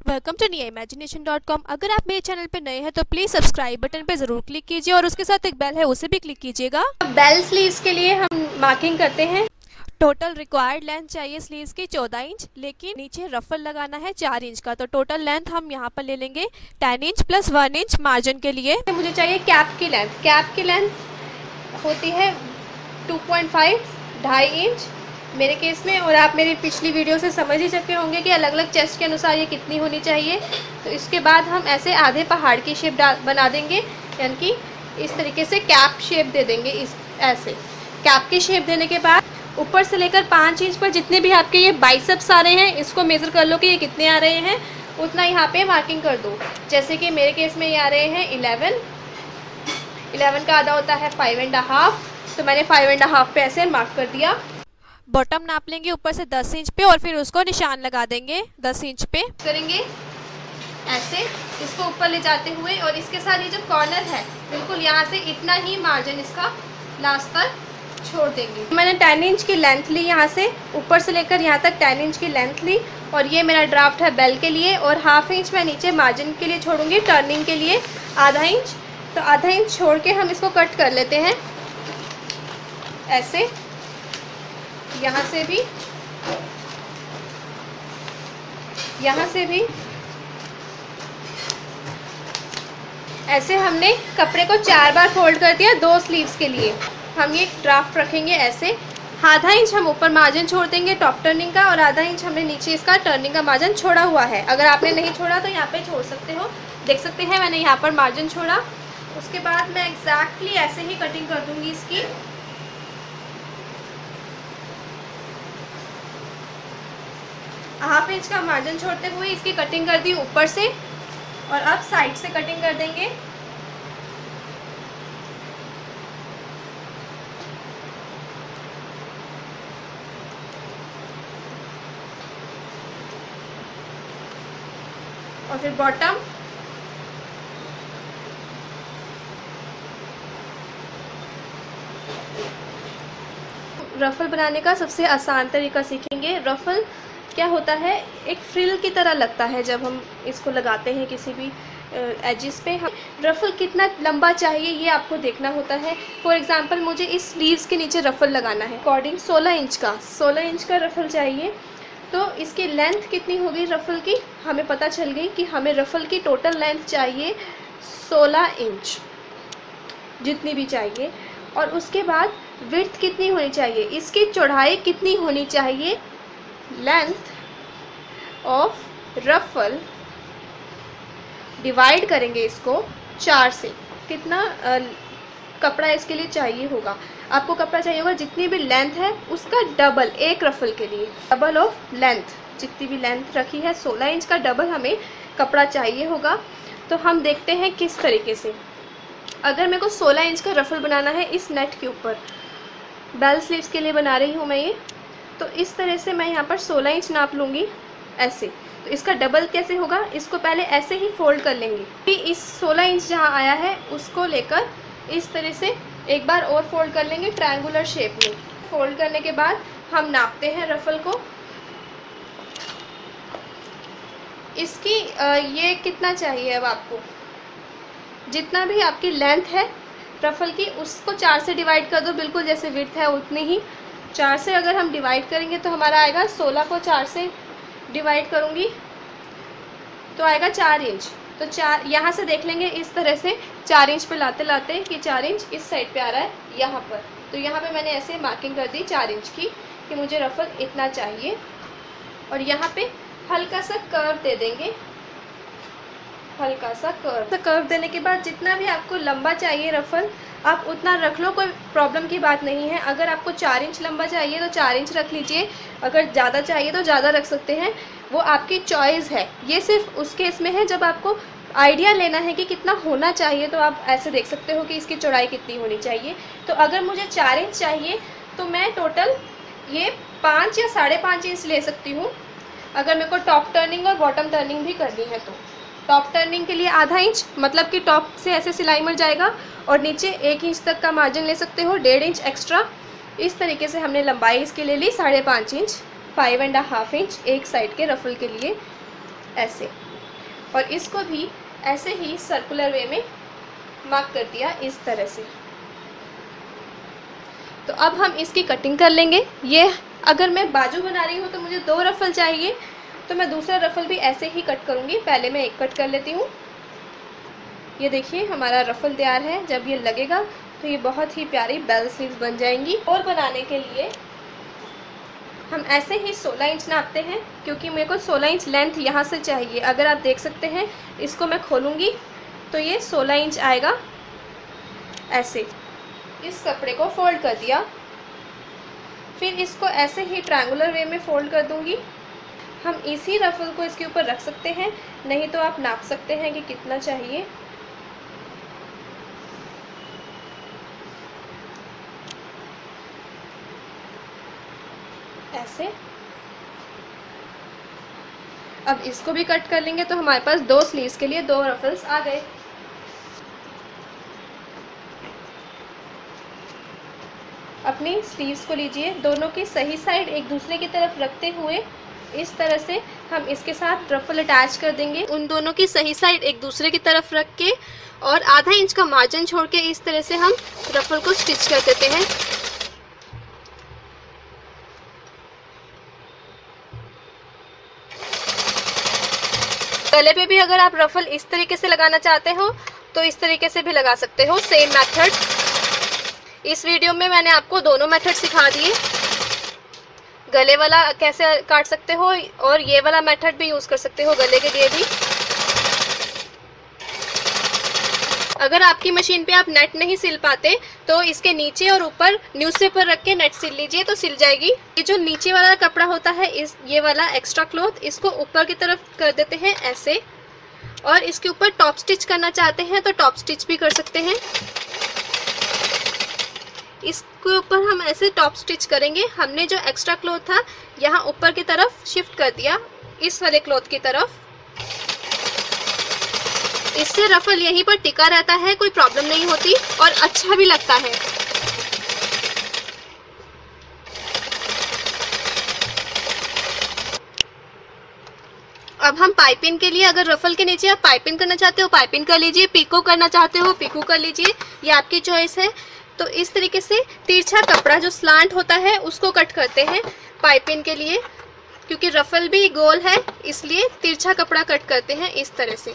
Welcome to niaimagination.com। अगर आप मेरे चैनल पे नए हैं तो प्लीज़ सब्सक्राइब बटन पे ज़रूर क्लिक कीजिए और उसके साथ एक बेल है उसे भी क्लिक कीजिएगा। बेल स्लीव्स के लिए हम मार्किंग करते हैं। टोटल रिक्वायर्ड लेंथ चाहिए स्लीव्स की 14 इंच, लेकिन नीचे रफल लगाना है 4 इंच का। तो टोटल लेंथ हम यहाँ पर ले लेंगे 10 इंच प्लस 1 इंच मार्जिन के लिए। मुझे चाहिए कैप की लेंथ। कैप की लेंथ होती है 2.5 2.5 इंच मेरे केस में, और आप मेरी पिछली वीडियो से समझ ही चुके होंगे कि अलग अलग चेस्ट के अनुसार ये कितनी होनी चाहिए। तो इसके बाद हम ऐसे आधे पहाड़ की शेप बना देंगे, यानी कि इस तरीके से कैप शेप दे देंगे। इस ऐसे कैप की शेप देने के बाद ऊपर से लेकर 5 इंच पर जितने भी आपके ये बाइसेप्स आ रहे हैं, इसको मेज़र कर लो कि ये कितने आ रहे हैं, उतना यहाँ पे मार्किंग कर दो। जैसे कि मेरे केस में ये आ रहे हैं 11 का आधा होता है 5.5, तो मैंने 5.5 पे ऐसे मार्क कर दिया। बॉटम नाप लेंगे ऊपर से 10 इंच पे और फिर उसको निशान लगा देंगे 10 इंच पे। करेंगे ऐसे इसको ऊपर ले जाते हुए, और इसके साथ ये जो कॉर्नर है बिल्कुल यहाँ से इतना ही मार्जिन इसका लास्ट पर छोड़ देंगे। मैंने 10 इंच की लेंथ ली, यहाँ से ऊपर से लेकर यहाँ तक 10 इंच की लेंथ ली, और ये मेरा ड्राफ्ट है बेल के लिए। और ½ इंच मैं नीचे मार्जिन के लिए छोड़ूंगी, टर्निंग के लिए ½ इंच। तो ½ इंच छोड़ के हम इसको कट कर लेते हैं ऐसे, यहाँ से भी, यहाँ से भी। ऐसे हमने कपड़े को 4 बार फोल्ड कर दिया 2 स्लीव्स के लिए। हम ये ड्राफ्ट रखेंगे ऐसे। ½ इंच हम ऊपर मार्जिन छोड़ देंगे टॉप टर्निंग का, और ½ इंच हमने नीचे इसका टर्निंग का मार्जिन छोड़ा हुआ है। अगर आपने नहीं छोड़ा तो यहाँ पे छोड़ सकते हो, देख सकते हैं मैंने यहाँ पर मार्जिन छोड़ा। उसके बाद मैं एग्जैक्टली ऐसे ही कटिंग कर दूंगी इसकी। ½ इंच का मार्जिन छोड़ते हुए इसकी कटिंग कर दी ऊपर से, और अब साइड से कटिंग कर देंगे। और फिर बॉटम, रफल बनाने का सबसे आसान तरीका सीखेंगे। रफल क्या होता है, एक फ्रिल की तरह लगता है जब हम इसको लगाते हैं किसी भी एजिस पे। हम रफल कितना लंबा चाहिए ये आपको देखना होता है। फॉर एग्जांपल मुझे इस स्लीव्स के नीचे रफल लगाना है, अकॉर्डिंग 16 इंच का रफल चाहिए। तो इसकी लेंथ कितनी होगी रफल की, हमें पता चल गई कि हमें रफल की टोटल लेंथ चाहिए 16 इंच, जितनी भी चाहिए। और उसके बाद विड्थ कितनी होनी चाहिए, इसकी चौड़ाई कितनी होनी चाहिए। लेंथ ऑफ रफल डिवाइड करेंगे इसको 4 से। कितना कपड़ा इसके लिए चाहिए होगा, आपको कपड़ा चाहिए होगा जितनी भी लेंथ है उसका डबल, एक रफल के लिए डबल ऑफ लेंथ। जितनी भी लेंथ रखी है 16 इंच का डबल हमें कपड़ा चाहिए होगा। तो हम देखते हैं किस तरीके से। अगर मेरे को 16 इंच का रफल बनाना है इस नेट के ऊपर, बेल स्लीव्स के लिए बना रही हूँ मैं ये, तो इस तरह से मैं यहाँ पर 16 इंच नाप लूँगी ऐसे। तो इसका डबल कैसे होगा, इसको पहले ऐसे ही फोल्ड कर लेंगे। फिर इस 16 इंच जहाँ आया है उसको लेकर इस तरह से एक बार और फोल्ड कर लेंगे ट्रायंगुलर शेप में। फोल्ड करने के बाद हम नापते हैं रफल को। इसकी ये कितना चाहिए, अब आपको जितना भी आपकी लेंथ है रफल की उसको 4 से डिवाइड कर दो, बिल्कुल जैसे विड्थ है उतनी ही। 4 से अगर हम डिवाइड करेंगे तो हमारा आएगा, 16 को 4 से डिवाइड करूँगी तो आएगा 4 इंच। तो 4 यहाँ से देख लेंगे इस तरह से 4 इंच पे लाते लाते कि 4 इंच इस साइड पे आ रहा है यहाँ पर। तो यहाँ पे मैंने ऐसे मार्किंग कर दी 4 इंच की कि मुझे रफल इतना चाहिए। और यहाँ पे हल्का सा कर्व दे देंगे, हल्का सा कर्व देने के बाद जितना भी आपको लंबा चाहिए रफल आप उतना रख लो, कोई प्रॉब्लम की बात नहीं है। अगर आपको 4 इंच लंबा चाहिए तो 4 इंच रख लीजिए, अगर ज़्यादा चाहिए तो ज़्यादा रख सकते हैं, वो आपकी चॉइस है। ये सिर्फ उस केस में है जब आपको आइडिया लेना है कि कितना होना चाहिए, तो आप ऐसे देख सकते हो कि इसकी चौड़ाई कितनी होनी चाहिए। तो अगर मुझे 4 इंच चाहिए तो मैं टोटल ये 5 या 5.5 इंच ले सकती हूँ, अगर मेरे को टॉप टर्निंग और बॉटम टर्निंग भी करनी है तो। टॉप टर्निंग के लिए ½ इंच, मतलब कि टॉप से ऐसे सिलाई मर जाएगा, और नीचे 1 इंच तक का मार्जिन ले सकते हो, 1.5 इंच एक्स्ट्रा। इस तरीके से हमने लंबाई इसके ले ली 5.5 इंच, 5.5 इंच एक साइड के रफल के लिए ऐसे। और इसको भी ऐसे ही सर्कुलर वे में मार्क कर दिया इस तरह से। तो अब हम इसकी कटिंग कर लेंगे। ये अगर मैं बाजू बना रही हूँ तो मुझे 2 रफ़ल चाहिए, तो मैं दूसरा रफ़ल भी ऐसे ही कट करूँगी। पहले मैं एक कट कर लेती हूँ। ये देखिए हमारा रफ़ल तैयार है। जब ये लगेगा तो ये बहुत ही प्यारी बेल स्लीव्स बन जाएंगी। और बनाने के लिए हम ऐसे ही 16 इंच नापते हैं, क्योंकि मेरे को 16 इंच लेंथ यहाँ से चाहिए। अगर आप देख सकते हैं, इसको मैं खोलूँगी तो ये 16 इंच आएगा। ऐसे इस कपड़े को फोल्ड कर दिया, फिर इसको ऐसे ही ट्रायंगुलर वे में फोल्ड कर दूँगी। हम इसी रफ़ल को इसके ऊपर रख सकते हैं, नहीं तो आप नाप सकते हैं कि कितना चाहिए। ऐसे अब इसको भी कट कर लेंगे, तो हमारे पास 2 स्लीव्स के लिए 2 रफ़ल्स आ गए। अपनी स्लीव्स को लीजिए, दोनों की सही साइड एक दूसरे की तरफ रखते हुए इस तरह से हम इसके साथ रफ़ल अटैच कर देंगे। उन दोनों की सही साइड एक दूसरे की तरफ रख के और आधा इंच का मार्जिन छोड़ के इस तरह से हम रफ़ल को स्टिच कर देते हैं। गले पे भी अगर आप रफ़ल इस तरीके से लगाना चाहते हो तो इस तरीके से भी लगा सकते हो, सेम मेथड। इस वीडियो में मैंने आपको दोनों मेथड सिखा दिए। गले वाला कैसे काट सकते हो और ये वाला मेथड भी यूज़ कर सकते हो गले के लिए भी। अगर आपकी मशीन पे आप नेट नहीं सिल पाते तो इसके नीचे और ऊपर न्यूज़पेपर रख के नेट सिल लीजिए तो सिल जाएगी। ये जो नीचे वाला कपड़ा होता है, ये वाला एक्स्ट्रा क्लॉथ, इसको ऊपर की तरफ कर देते हैं ऐसे, और इसके ऊपर टॉप स्टिच करना चाहते हैं तो टॉप स्टिच भी कर सकते हैं। इसके ऊपर हम ऐसे टॉप स्टिच करेंगे। हमने जो एक्स्ट्रा क्लॉथ था यहाँ ऊपर की तरफ शिफ्ट कर दिया, इस वाले क्लॉथ की तरफ। इससे रफ़ल यहीं पर टिका रहता है, कोई प्रॉब्लम नहीं होती और अच्छा भी लगता है। अब हम पाइपिंग के लिए, अगर रफ़ल के नीचे आप पाइपिंग करना चाहते हो पाइपिंग कर लीजिए, पीको करना चाहते हो पीको कर लीजिए, ये आपकी चॉइस है। तो इस तरीके से तिरछा कपड़ा जो स्लांट होता है उसको कट करते हैं पाइपिंग के लिए, क्योंकि रफ़ल भी गोल है इसलिए तिरछा कपड़ा कट करते हैं इस तरह से।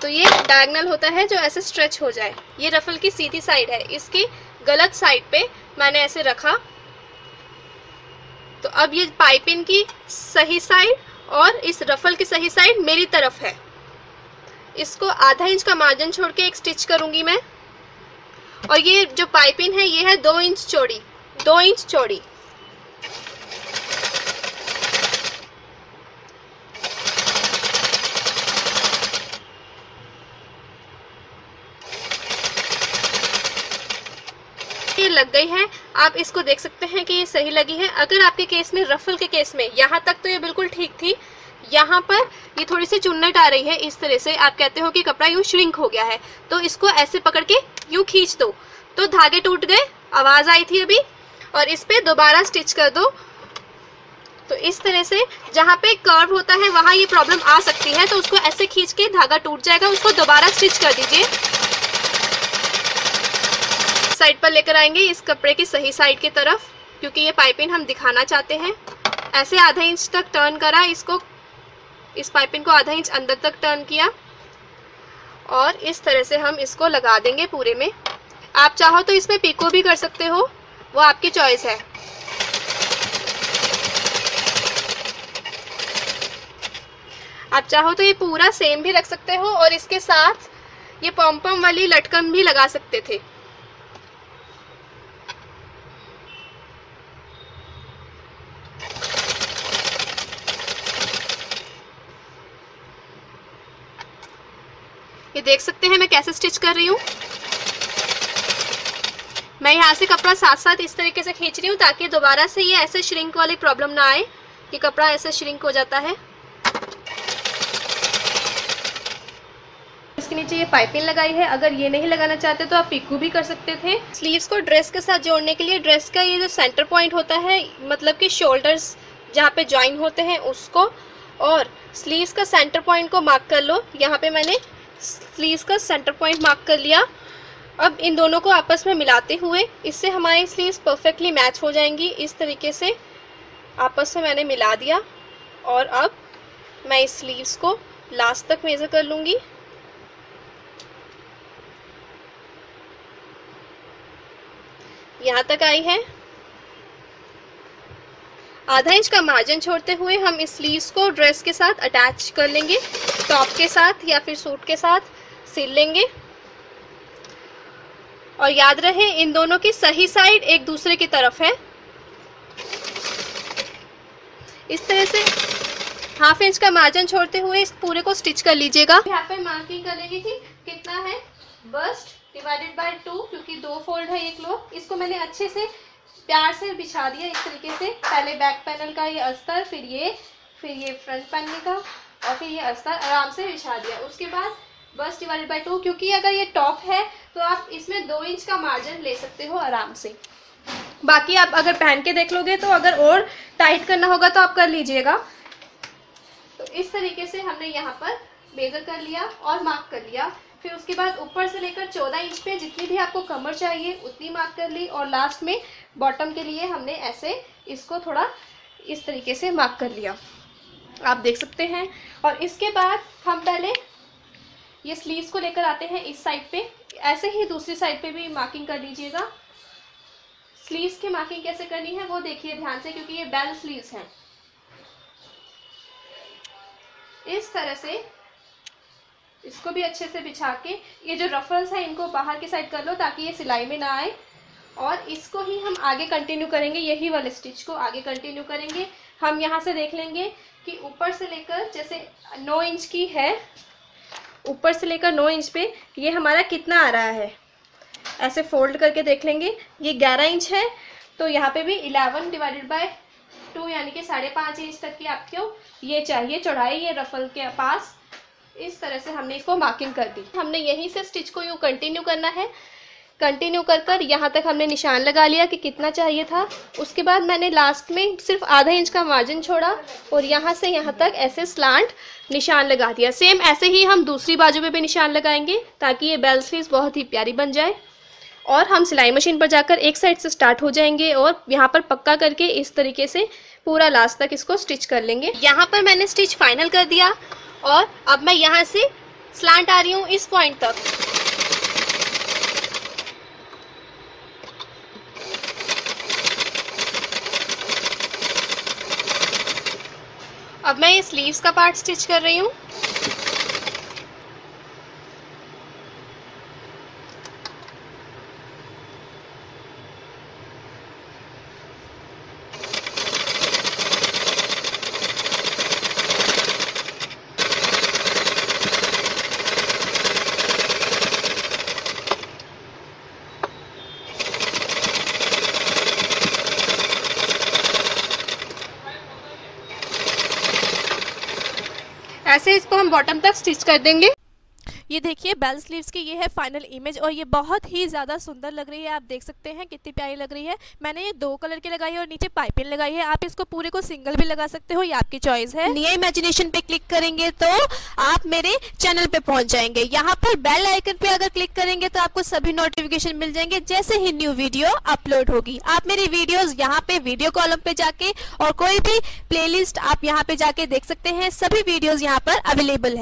तो ये डायगोनल होता है जो ऐसे स्ट्रेच हो जाए। ये रफ़ल की सीधी साइड है, इसकी गलत साइड पे मैंने ऐसे रखा। तो अब ये पाइपिंग की सही साइड और इस रफ़ल की सही साइड मेरी तरफ है। इसको आधा इंच का मार्जिन छोड़ के एक स्टिच करूंगी मैं। और ये जो पाइपिंग है ये है 2 इंच चौड़ी, 2 इंच चौड़ी। ये लग गई है। आप इसको देख सकते हैं कि ये सही लगी है। अगर आपके केस में, रफ़ल के केस में, यहाँ तक तो ये बिल्कुल ठीक थी, यहाँ पर ये थोड़ी सी चुन्नट आ रही है इस तरह से, आप कहते हो कि कपड़ा यूँ श्रिंक हो गया है, तो इसको ऐसे पकड़ के यूँ खींच दो तो धागे टूट गए, आवाज़ आई थी अभी, और इस पे दोबारा स्टिच कर दो। तो इस तरह से जहाँ पे कर्व होता है वहाँ ये प्रॉब्लम आ सकती है, तो उसको ऐसे खींच के धागा टूट जाएगा, उसको दोबारा स्टिच कर दीजिए। साइड पर लेकर आएंगे इस कपड़े की सही साइड की तरफ, क्योंकि ये पाइपिंग हम दिखाना चाहते हैं। ऐसे आधा इंच तक टर्न करा इसको, इस पाइपिंग को आधा इंच अंदर तक टर्न किया और इस तरह से हम इसको लगा देंगे पूरे में। आप चाहो तो इसमें पीको भी कर सकते हो, वो आपकी चॉइस है। आप चाहो तो ये पूरा सेम भी रख सकते हो और इसके साथ ये पॉम पॉम वाली लटकन भी लगा सकते थे। ये देख सकते हैं मैं कैसे स्टिच कर रही हूँ। मैं यहाँ से कपड़ा साथ साथ इस तरीके से खींच रही हूँ ताकि दोबारा से ये ऐसे श्रिंक वाली प्रॉब्लम ना आए कि कपड़ा ऐसे श्रिंक हो जाता है। इसके नीचे ये पाइपिंग लगाई है, अगर ये नहीं लगाना चाहते तो आप पिकू भी कर सकते थे। स्लीव्स को ड्रेस के साथ जोड़ने के लिए ड्रेस का ये जो सेंटर पॉइंट होता है, मतलब कि शोल्डर्स जहाँ पे ज्वाइन होते हैं उसको और स्लीव्स का सेंटर पॉइंट को मार्क कर लो। यहाँ पे मैंने स्लीव्स का सेंटर पॉइंट मार्क कर लिया। अब इन दोनों को आपस में मिलाते हुए इससे हमारी स्लीव्स परफेक्टली मैच हो जाएंगी। इस तरीके से आपस में मैंने मिला दिया और अब मैं इस स्लीव्स को लास्ट तक मेजर कर लूँगी। यहाँ तक आई है। आधा इंच का मार्जिन छोड़ते हुए हम इस स्लीव्स को ड्रेस के साथ अटैच कर लेंगे, टॉप के साथ या फिर सूट के साथ सिल लेंगे। और याद रहे इन दोनों की सही साइड एक दूसरे की तरफ है। इस तरह से हाफ इंच का मार्जिन छोड़ते हुए इस पूरे को स्टिच कर लीजिएगा। यहाँ पे मार्किंग कर लेंगे कि कितना है बस्ट डिवाइडेड बाय 2, क्योंकि 2 फोल्ड है एक लोग। इसको मैंने अच्छे से प्यार से बिछा दिया इस तरीके से। पहले बैक पैनल का ये अस्तर, फिर ये फ्रंट पैनल का और फिर ये अस्तर आराम से बिछा दिया। उसके बाद बस डिवाइडेड बाय 2, क्योंकि अगर ये टॉप है तो आप इसमें 2 इंच का मार्जिन ले सकते हो आराम से। बाकी आप अगर पहन के देख लोगे तो अगर और टाइट करना होगा तो आप कर लीजिएगा। तो इस तरीके से हमने यहाँ पर मेजर कर लिया और मार्क कर लिया। फिर उसके बाद ऊपर से लेकर 14 इंच पे जितनी भी आपको कमर चाहिए उतनी मार्क कर ली और लास्ट में बॉटम के लिए हमने ऐसे इसको थोड़ा इस तरीके से मार्क कर लिया, आप देख सकते हैं। और इसके बाद हम पहले ये स्लीव्स को लेकर आते हैं इस साइड पे। ऐसे ही दूसरी साइड पे भी मार्किंग कर लीजिएगा। स्लीव्स की मार्किंग कैसे करनी है वो देखिए ध्यान से, क्योंकि ये बेल स्लीव्स हैं। इस तरह से इसको भी अच्छे से बिछा के ये जो रफल्स हैं इनको बाहर की साइड कर लो ताकि ये सिलाई में ना आए। और इसको ही हम आगे कंटिन्यू करेंगे, यही वाले स्टिच को आगे कंटिन्यू करेंगे। हम यहाँ से देख लेंगे कि ऊपर से लेकर जैसे 9 इंच की है, ऊपर से लेकर 9 इंच पे ये हमारा कितना आ रहा है, ऐसे फोल्ड करके देख लेंगे। ये 11 इंच है तो यहाँ पे भी 11 डिवाइडेड बाय 2 यानी कि 5.5 इंच तक की आपको ये चाहिए चौड़ाई, ये रफल के पास। इस तरह से हमने इसको मार्किंग कर दी। हमने यहीं से स्टिच को यूँ कंटिन्यू करना है। कंटिन्यू कर कर यहाँ तक हमने निशान लगा लिया कि कितना चाहिए था। उसके बाद मैंने लास्ट में सिर्फ आधा इंच का मार्जिन छोड़ा और यहाँ से यहाँ तक ऐसे स्लांट निशान लगा दिया। सेम ऐसे ही हम दूसरी बाजू पे भी निशान लगाएंगे ताकि ये बेल स्लीव्स बहुत ही प्यारी बन जाए। और हम सिलाई मशीन पर जाकर एक साइड से स्टार्ट हो जाएंगे और यहाँ पर पक्का करके इस तरीके से पूरा लास्ट तक इसको स्टिच कर लेंगे। यहाँ पर मैंने स्टिच फाइनल कर दिया और अब मैं यहाँ से स्लांट आ रही हूँ इस पॉइंट तक। अब मैं ये स्लीव्स का पार्ट स्टिच कर रही हूँ। ऐसे इसको हम बॉटम तक स्टिच कर देंगे। ये देखिए बेल स्लीव्स की ये है फाइनल इमेज और ये बहुत ही ज़्यादा सुंदर लग रही है। आप देख सकते हैं कितनी प्यारी लग रही है। मैंने ये 2 कलर की लगाई है और नीचे पाइपिंग लगाई है। आप इसको पूरे को सिंगल भी लगा सकते हो, ये आपकी चॉइस है। निया इमेजिनेशन पे क्लिक करेंगे तो आप मेरे चैनल पे पहुंच जाएंगे। यहाँ पर बेल आइकन पे अगर क्लिक करेंगे तो आपको सभी नोटिफिकेशन मिल जाएंगे जैसे ही न्यू वीडियो अपलोड होगी। आप मेरी वीडियोज यहाँ पे वीडियो कॉलम पे जाके और कोई भी प्लेलिस्ट आप यहाँ पे जाके देख सकते हैं। सभी वीडियोज यहाँ पर अवेलेबल है।